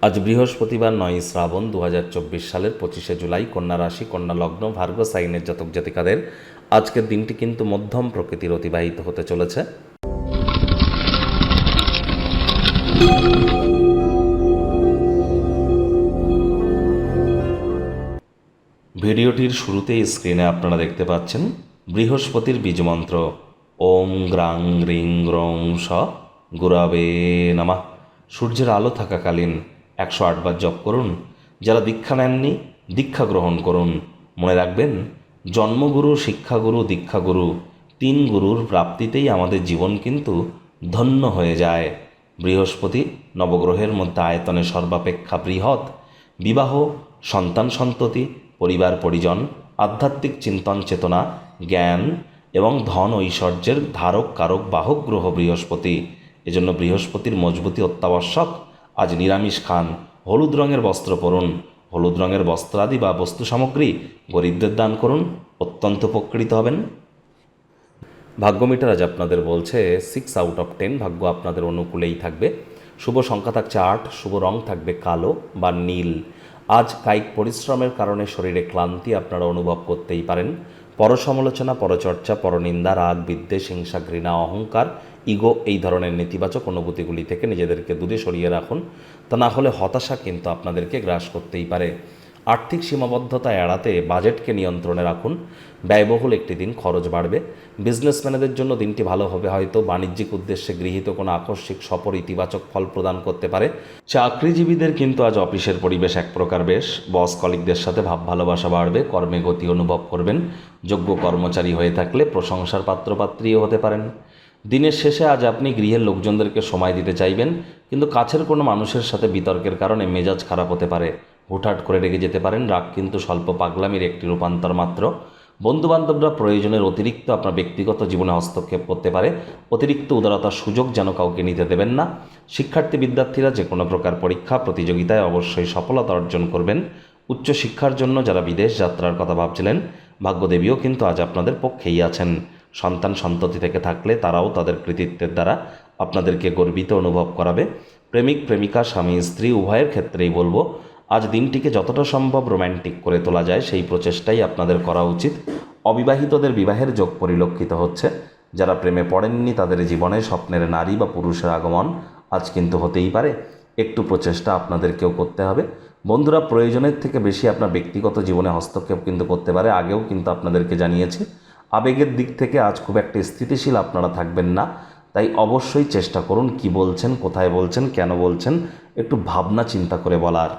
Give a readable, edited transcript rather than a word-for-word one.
আজ বৃহস্পতিবার 9 শ্রাবণ 2024 সালের 25শে জুলাই, কন্যা রাশি, কন্যা লগ্ন, ভার্গ সাইনের জাতক জাতিকাদের আজকের দিনটি কিন্তু মধ্যম প্রকৃতির অতিবাহিত হতে চলেছে। ভিডিওটির শুরুতেই স্ক্রিনে আপনারা দেখতে পাচ্ছেন বৃহস্পতির বীজমন্ত্র ওম গ্রাং রিং গ্রং স গুরাবে নমঃ। সূর্যের আলো থাকাকালীন 108 বার জপ করুন। যারা দীক্ষা নেননি দীক্ষা গ্রহণ করুন। মনে রাখবেন, জন্মগুরু, শিক্ষাগুরু, দীক্ষাগুরু 3 গুরুর প্রাপ্তিতেই আমাদের জীবন কিন্তু ধন্য হয়ে যায়। বৃহস্পতি নবগ্রহের মধ্যে আয়তনে সর্বাপেক্ষা বৃহৎ। বিবাহ, সন্তান সন্ততি, পরিবার পরিজন, আধ্যাত্মিক চিন্তন চেতনা, জ্ঞান এবং ধন ঐশ্বর্যের ধারক কারক বাহক গ্রহ বৃহস্পতি। এজন্য বৃহস্পতির মজবুতি অত্যাবশ্যক। আজ নিরামিষ খান, হলুদ রঙের বস্ত্র পরুন, হলুদ রঙের বস্ত্রাদি বা বস্তু সামগ্রী গরিবদের দান করুন, অত্যন্ত উপকৃত হবেন। ভাগ্যমিটার আজ আপনাদের বলছে 6/10, ভাগ্য আপনাদের অনুকূলেই থাকবে। শুভ সংখ্যা থাকছে 8, শুভ রং থাকবে কালো বা নীল। আজ কায়িক পরিশ্রমের কারণে শরীরে ক্লান্তি আপনারা অনুভব করতেই পারেন। পরসমালোচনা, পরচর্চা, পরনিন্দা, রাগ, বিদ্বেষ, হিংসা, ঘৃণা, অহংকার, ইগো এই ধরনের নেতিবাচক অনুভূতিগুলি থেকে নিজেদেরকে দূরে সরিয়ে রাখুন। তা না হলে হতাশা কিন্তু আপনাদেরকে গ্রাস করতেই পারে। আর্থিক সীমাবদ্ধতা এড়াতে বাজেটকে নিয়ন্ত্রণে রাখুন। ব্যয়বহুল একটি দিন, খরচ বাড়বে। বিজনেসম্যানদের জন্য দিনটি ভালো হবে। হয়তো বাণিজ্যিক উদ্দেশ্যে গৃহীত কোনো আকস্মিক সফর ইতিবাচক ফল প্রদান করতে পারে। চাকরিজীবীদের কিন্তু আজ অফিসের পরিবেশ এক প্রকার বেশ। বস কলিগদের সাথে ভাব ভালোবাসা বাড়বে। কর্মে গতি অনুভব করবেন। যোগ্য কর্মচারী হয়ে থাকলে প্রশংসার পাত্রপাত্রীও হতে পারেন। দিনের শেষে আজ আপনি গৃহের লোকজনদেরকে সময় দিতে চাইবেন, কিন্তু কাছের কোনো মানুষের সাথে বিতর্কের কারণে মেজাজ খারাপ হতে পারে। হুটহাট করে রেগে যেতে পারেন। রাগ কিন্তু স্বল্প পাগলামির একটি রূপান্তর মাত্র। বন্ধুবান্ধবরা প্রয়োজনের অতিরিক্ত আপনার ব্যক্তিগত জীবনে হস্তক্ষেপ করতে পারে। অতিরিক্ত উদারতার সুযোগ যেন কাউকে নিতে দেবেন না। শিক্ষার্থী বিদ্যার্থীরা যে কোনো প্রকার পরীক্ষা প্রতিযোগিতায় অবশ্যই সফলতা অর্জন করবেন। উচ্চশিক্ষার জন্য যারা বিদেশ যাত্রার কথা ভাবছিলেন, ভাগ্যদেবীও কিন্তু আজ আপনাদের পক্ষেই আছেন। সন্তান সন্ততি থেকে থাকলে তারাও তাদের কৃতিত্বের দ্বারা আপনাদেরকে গর্বিত অনুভব করাবে। প্রেমিক প্রেমিকা, স্বামী স্ত্রী উভয়ের ক্ষেত্রেই বলবো, আজ দিনটিকে যতটা সম্ভব রোম্যান্টিক করে তোলা যায় সেই প্রচেষ্টাই আপনাদের করা উচিত। অবিবাহিতদের বিবাহের যোগ পরিলক্ষিত হচ্ছে। যারা প্রেমে পড়েননি তাদের জীবনে স্বপ্নের নারী বা পুরুষের আগমন আজ কিন্তু হতেই পারে। একটু প্রচেষ্টা আপনাদেরকেও করতে হবে। বন্ধুরা প্রয়োজনের থেকে বেশি আপনার ব্যক্তিগত জীবনে হস্তক্ষেপ কিন্তু করতে পারে। আগেও কিন্তু আপনাদেরকে জানিয়েছি, আবেগের দিক থেকে আজ খুব একটা স্থিতিশীল আপনারা থাকবেন না। তাই অবশ্যই চেষ্টা করুন কি বলছেন, কোথায় বলছেন, কেন বলছেন, একটু ভাবনা চিন্তা করে বলার।